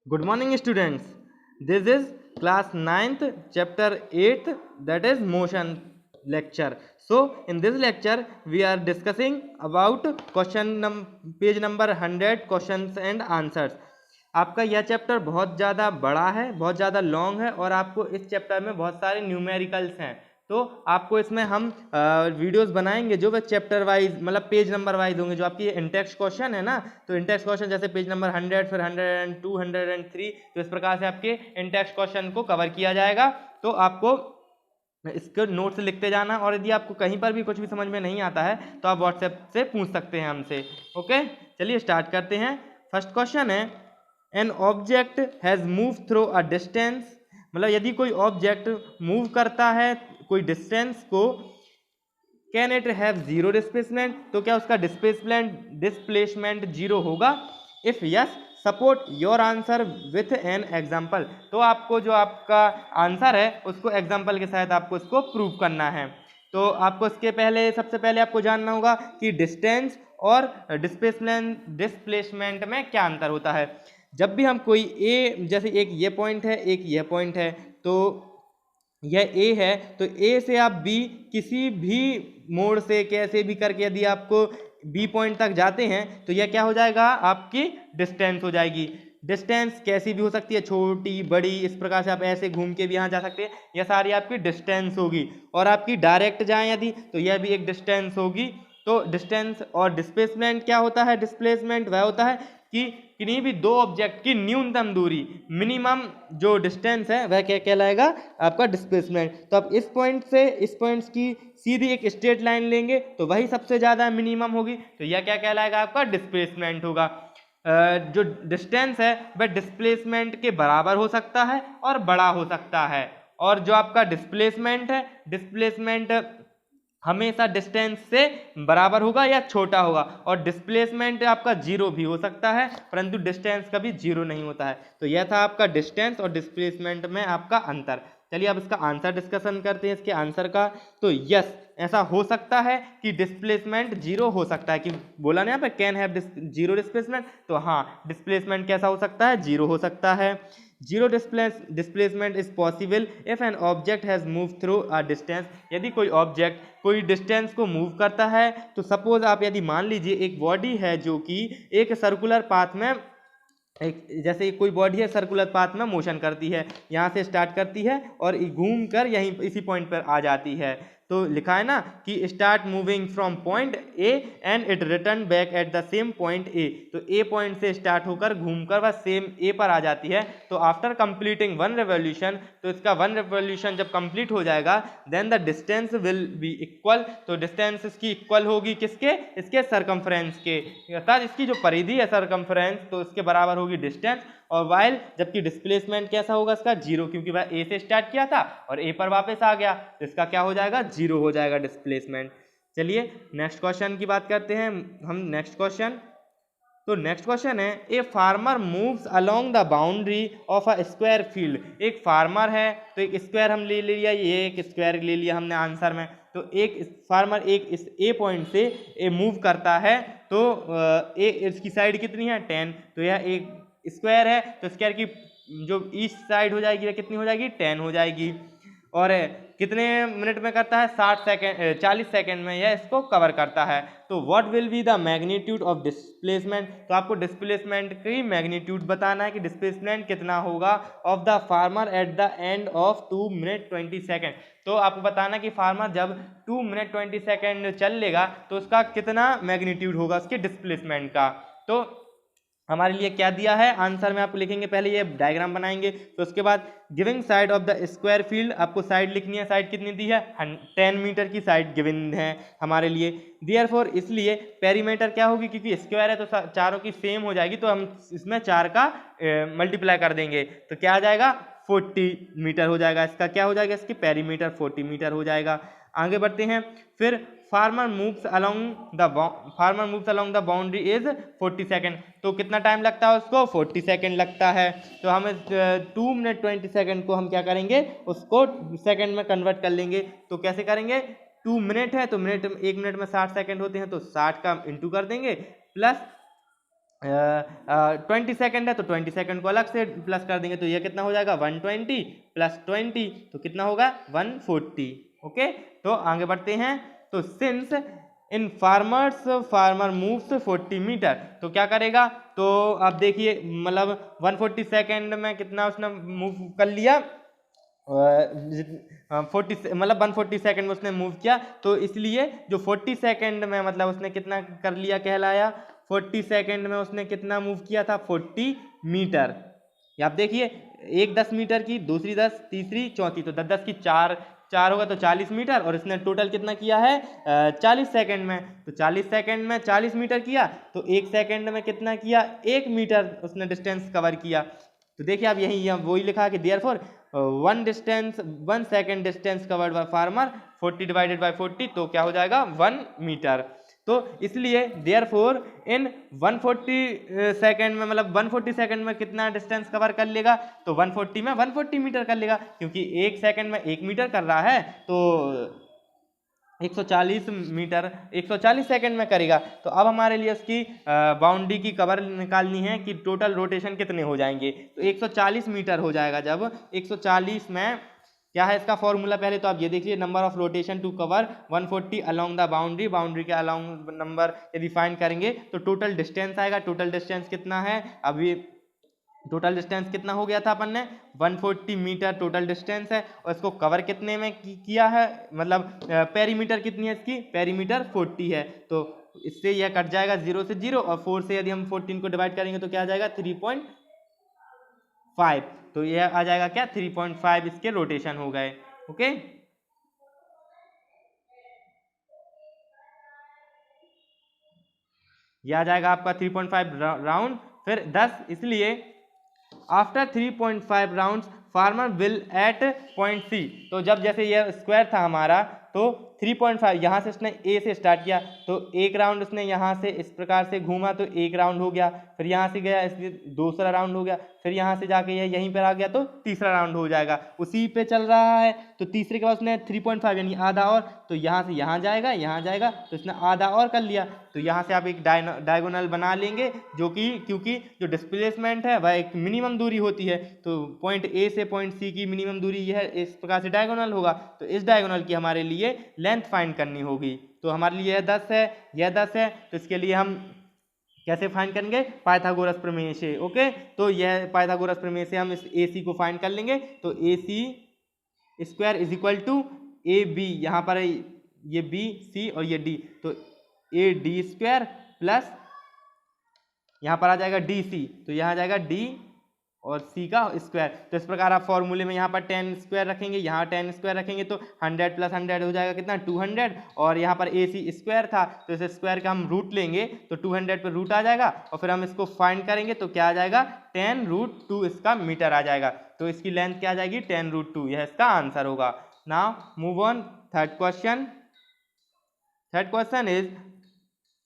Good morning, students. This is class 9th, chapter 8th, that is motion lecture. So, in this lecture, we are discussing about page number 100 questions and answers. आपका यह chapter बहुत ज़्यादा बड़ा है, बहुत ज़्यादा long है और आपको इस चैप्टर में बहुत सारे न्यूमेरिकल्स हैं। तो आपको इसमें हम वीडियोस बनाएंगे जो वह चैप्टर वाइज मतलब पेज नंबर वाइज होंगे। जो आपकी इंटेक्स्ट क्वेश्चन है ना, तो इंटेक्स्ट क्वेश्चन जैसे पेज नंबर 100, फिर 102, 103, तो इस प्रकार से आपके इंटेक्स्ट क्वेश्चन को कवर किया जाएगा। तो आपको इसके नोट्स लिखते जाना, और यदि आपको कहीं पर भी कुछ भी समझ में नहीं आता है तो आप व्हाट्सएप से पूछ सकते हैं हमसे। ओके, चलिए स्टार्ट करते हैं। फर्स्ट क्वेश्चन है, an object has move through a distance, मतलब यदि कोई ऑब्जेक्ट मूव करता है कोई डिस्टेंस को, can it have zero displacement, तो क्या उसका डिस्प्लेसमेंट जीरो होगा? If yes, support your answer with an example, तो आपको जो आपका आंसर है उसको एग्जाम्पल के साथ आपको इसको प्रूव करना है। तो आपको इसके पहले सबसे पहले आपको जानना होगा कि डिस्टेंस और डिस्प्लेसमेंट में क्या अंतर होता है। जब भी हम कोई ए, जैसे एक ये पॉइंट है एक ये पॉइंट है, तो यह ए है, तो ए से आप बी किसी भी मोड़ से कैसे भी करके यदि आपको बी पॉइंट तक जाते हैं तो यह क्या हो जाएगा, आपकी डिस्टेंस हो जाएगी। डिस्टेंस कैसी भी हो सकती है, छोटी बड़ी, इस प्रकार से आप ऐसे घूम के भी यहाँ जा सकते हैं, यह सारी आपकी डिस्टेंस होगी। और आपकी डायरेक्ट जाएं यदि, तो यह भी एक डिस्टेंस होगी। तो डिस्टेंस और डिस्प्लेसमेंट क्या होता है? डिस्प्लेसमेंट वह होता है कि किन्हीं भी दो ऑब्जेक्ट की न्यूनतम दूरी, मिनिमम जो डिस्टेंस है वह क्या कहलाएगा? आपका डिस्प्लेसमेंट। तो आप इस पॉइंट से इस पॉइंट की सीधी एक स्ट्रेट लाइन लेंगे तो वही सबसे ज़्यादा मिनिमम होगी, तो यह क्या कहलाएगा? आपका डिस्प्लेसमेंट होगा। जो डिस्टेंस है वह डिस्प्लेसमेंट के बराबर हो सकता है और बड़ा हो सकता है, और जो आपका डिस्प्लेसमेंट है, डिस्प्लेसमेंट हमेशा डिस्टेंस से बराबर होगा या छोटा होगा। और डिस्प्लेसमेंट आपका जीरो भी हो सकता है, परंतु डिस्टेंस कभी जीरो नहीं होता है। तो यह था आपका डिस्टेंस और डिस्प्लेसमेंट में आपका अंतर। चलिए अब इसका आंसर डिस्कशन करते हैं, इसके आंसर का। तो यस, ऐसा हो सकता है कि डिस्प्लेसमेंट जीरो हो सकता है, कि बोला ना यहाँ पे कैन हैव जीरो डिस्प्लेसमेंट, तो हाँ, डिस्प्लेसमेंट कैसा हो सकता है? जीरो हो सकता है। Zero displacement is possible if an object has move through a distance, यदि कोई ऑब्जेक्ट कोई डिस्टेंस को मूव करता है। तो सपोज आप यदि मान लीजिए एक बॉडी है जो कि एक सर्कुलर पाथ में, एक जैसे कोई बॉडी है सर्कुलर पाथ में मोशन करती है, यहाँ से स्टार्ट करती है और घूम कर यहीं इसी पॉइंट पर आ जाती है। तो लिखा है ना कि start moving from point A and it return back at the same point A, तो ए पॉइंट से स्टार्ट होकर घूमकर वह सेम ए पर आ जाती है। तो आफ्टर कंप्लीटिंग वन रेवोल्यूशन, तो इसका वन रेवोल्यूशन जब कंप्लीट हो जाएगा, then the distance will be equal, तो डिस्टेंस इसकी इक्वल होगी किसके? इसके सरकमफ्रेंस के, अर्थात इसकी जो परिधि है सरकमफ्रेंस, तो इसके बराबर होगी डिस्टेंस। और वाइल, जबकि डिस्प्लेसमेंट कैसा होगा इसका? जीरो, क्योंकि वह ए से स्टार्ट किया था और ए पर वापस आ गया, तो इसका क्या हो जाएगा? जीरो हो जाएगा डिस्प्लेसमेंट। चलिए नेक्स्ट क्वेश्चन की बात करते हैं हम। नेक्स्ट क्वेश्चन, तो नेक्स्ट क्वेश्चन है, a farmer moves along the boundary of a square field. एक फार्मर है, तो एक स्क्वायर हम ले लिया, ये एक स्क्वायर ले लिया हमने आंसर में। तो एक फार्मर एक इस ए पॉइंट से ए मूव करता है, तो ए इसकी साइड कितनी है? 10, तो यह एक स्क्वायर है, तो स्क्वायर की जो ईस्ट साइड हो जाएगी वह कितनी हो जाएगी? 10 हो जाएगी। और कितने मिनट में करता है? 40 सेकेंड में यह इसको कवर करता है। तो what will be the magnitude of displacement, तो आपको डिस्प्लेसमेंट की मैग्नीट्यूड बताना है कि डिस्प्लेसमेंट कितना होगा of the farmer at the end of 2 minute 20 second. तो आपको बताना कि फार्मर जब 2 मिनट 20 सेकेंड चल लेगा तो उसका कितना मैग्नीट्यूड होगा उसके डिस्प्लेसमेंट का। तो हमारे लिए क्या दिया है आंसर में, आपको लिखेंगे पहले ये डायग्राम बनाएंगे, तो उसके बाद giving side of the square field, आपको साइड लिखनी है। साइड कितनी दी है? 10 मीटर की साइड गिवन है हमारे लिए। देयरफॉर, इसलिए पेरीमीटर क्या होगी, क्योंकि स्क्वायर है तो चारों की सेम हो जाएगी, तो हम इसमें 4 का मल्टीप्लाई कर देंगे, तो क्या आ जाएगा? 40 मीटर हो जाएगा। इसका क्या हो जाएगा? इसकी पेरीमीटर 40 मीटर हो जाएगा। आगे बढ़ते हैं। फिर farmer moves along the boundary is 40 second, तो कितना टाइम लगता है उसको? 40 सेकेंड लगता है। तो हम 2 मिनट 20 सेकेंड को हम क्या करेंगे? उसको सेकेंड में कन्वर्ट कर लेंगे। तो कैसे करेंगे? 2 मिनट है तो मिनट, 1 मिनट में 60 सेकेंड होते हैं, तो 60 का इंटू कर देंगे, प्लस 20 सेकेंड है तो 20 सेकेंड को अलग से प्लस कर देंगे, तो ये कितना हो जाएगा 120 प्लस 20 तो कितना होगा 140। ओके, तो आगे बढ़ते हैं। तो since in farmer moves 40 metre, तो क्या करेगा, तो आप देखिए मतलब 140 सेकेंड में कितना उसने मूव कर लिया, 40 मतलब 140 सेकेंड में उसने मूव किया, तो इसलिए जो 40 सेकेंड में मतलब उसने कितना कर लिया कहलाया, 40 सेकेंड में उसने कितना मूव किया था 40 मीटर। आप देखिए, एक 10 मीटर की, दूसरी 10, तीसरी चौथी, तो 10 10 की 4 4 होगा तो 40 मीटर, और इसने टोटल कितना किया है 40 सेकेंड में, तो 40 सेकेंड में 40 मीटर किया, तो एक सेकेंड में कितना किया 1 मीटर उसने डिस्टेंस कवर किया। तो देखिए आप यही वही लिखा कि therefore 1 second distance covered by farmer 40 divided by 40, तो क्या हो जाएगा 1 मीटर। तो इसलिए देयरफॉर इन 140 सेकेंड में मतलब 140 सेकेंड में कितना डिस्टेंस कवर कर लेगा, तो 140 में 140 मीटर कर लेगा, क्योंकि एक सेकेंड में 1 मीटर कर रहा है, तो 140 मीटर 140 सेकेंड में करेगा। तो अब हमारे लिए उसकी बाउंड्री की कवर निकालनी है कि टोटल रोटेशन कितने हो जाएंगे, तो 140 मीटर हो जाएगा। जब 140 में क्या है इसका फॉर्मूला, पहले तो आप ये देखिए, number of rotation to cover 140 along the boundary, boundary के अलोंग नंबर यदि फाइंड करेंगे तो टोटल डिस्टेंस आएगा। टोटल डिस्टेंस कितना है, अभी टोटल डिस्टेंस कितना हो गया था अपन ने 140 मीटर टोटल डिस्टेंस है, और इसको कवर कितने में किया है, मतलब पेरीमीटर कितनी है इसकी, पेरीमीटर 40 है, तो इससे यह कट जाएगा 0 से 0, और 4 से यदि हम 14 को डिवाइड करेंगे तो क्या आ जाएगा 3.5, तो यह आ जाएगा क्या 3.5 इसके रोटेशन हो गए। ओके, यह आ जाएगा आपका 3.5 राउंड, फिर 10, इसलिए after 3.5 rounds farmer will at point C, तो जब जैसे ये स्क्वायर था हमारा, तो 3.5 यहाँ से उसने ए से स्टार्ट किया, तो एक राउंड उसने यहाँ से इस प्रकार से घूमा, तो एक राउंड हो गया, फिर यहाँ से गया इसलिए दूसरा राउंड हो गया, फिर यहाँ से जाके ये यहीं पर आ गया तो तीसरा राउंड हो जाएगा, उसी पे चल रहा है। तो तीसरे के बाद उसने 3.5 यानी आधा और, तो यहाँ से यहाँ जाएगा, यहाँ जाएगा, तो इसने आधा और कर लिया, तो यहाँ से आप एक डायगोनल बना लेंगे, जो कि क्योंकि जो डिस्प्लेसमेंट है वह एक मिनिमम दूरी होती है, तो पॉइंट ए से पॉइंट सी की मिनिमम दूरी यह इस प्रकार से डायगोनल होगा, तो इस डायगोनल की हमारे लिए लेंथ फाइंड करनी होगी। तो हमारे लिए यह 10 है, यह 10 है, तो इसके लिए हम कैसे फाइंड करेंगे, पाइथागोरस प्रमेय से। ओके, तो यह पाइथागोरस प्रमेय से हम इस ए सी को फाइंड कर लेंगे, तो A C square is equal to A B, यहाँ पर ये बी सी और ये डी, तो ए डी स्क्वायर प्लस यहाँ पर आ जाएगा डी सी, तो यहाँ आ जाएगा डी और सी का स्क्वायर। तो इस प्रकार आप फॉर्मूले में यहाँ पर 10 स्क्वायर रखेंगे, यहाँ 10 स्क्वायर रखेंगे, तो 100 प्लस 100 हो जाएगा कितना 200, और यहाँ पर ए सी स्क्वायर था, तो इस स्क्वायर का हम रूट लेंगे, तो 200 पर रूट आ जाएगा, और फिर हम इसको फाइंड करेंगे तो क्या आ जाएगा 10√2 इसका मीटर आ जाएगा, तो इसकी लेंथ क्या आ जाएगी 10√2, यह इसका आंसर होगा। Now move on, third question. Third question is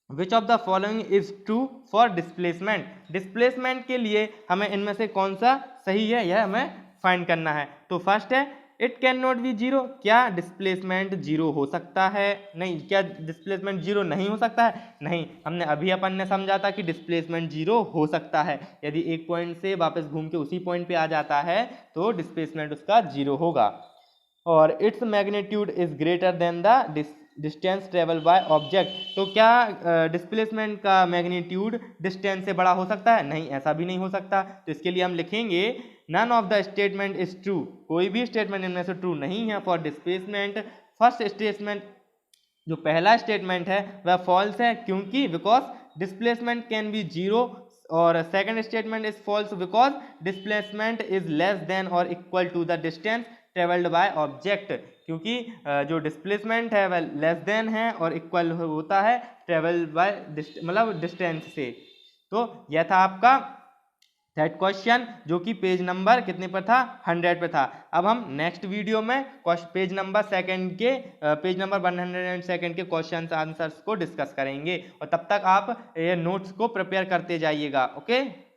which of the following is true for displacement, displacement के लिए हमें इनमें से कौन सा सही है यह हमें फाइंड करना है। तो फर्स्ट है it can not be zero, क्या डिस्प्लेसमेंट जीरो हो सकता है, नहीं, क्या डिस्प्लेसमेंट जीरो नहीं हो सकता है, नहीं, हमने अभी अपन ने समझा था कि डिस्प्लेसमेंट जीरो हो सकता है, यदि एक पॉइंट से वापस घूम के उसी पॉइंट पे आ जाता है तो डिस्प्लेसमेंट उसका जीरो होगा, और its magnitude is greater than the distance travel by object, तो क्या डिस्प्लेसमेंट का मैग्नीट्यूड डिस्टेंस से बड़ा हो सकता है, नहीं, ऐसा भी नहीं हो सकता। तो इसके लिए हम लिखेंगे none of the statement is true, कोई भी स्टेटमेंट इनमें से ट्रू नहीं है फॉर डिस्प्लेसमेंट। फर्स्ट स्टेटमेंट जो पहला स्टेटमेंट है वह फॉल्स है, क्योंकि because displacement can be zero, और second statement is false because displacement is less than और equal to the distance travelled by object, क्योंकि जो डिस्प्लेसमेंट है वह लेस देन है और इक्वल होता है ट्रेवल बाय मतलब डिस्टेंस से। तो यह था आपका थर्ड क्वेश्चन, जो कि पेज नंबर कितने पर था 100 पे था। अब हम नेक्स्ट वीडियो में पेज नंबर 102 के क्वेश्चन आंसर्स को डिस्कस करेंगे, और तब तक आप ये नोट्स को प्रिपेयर करते जाइएगा। ओके।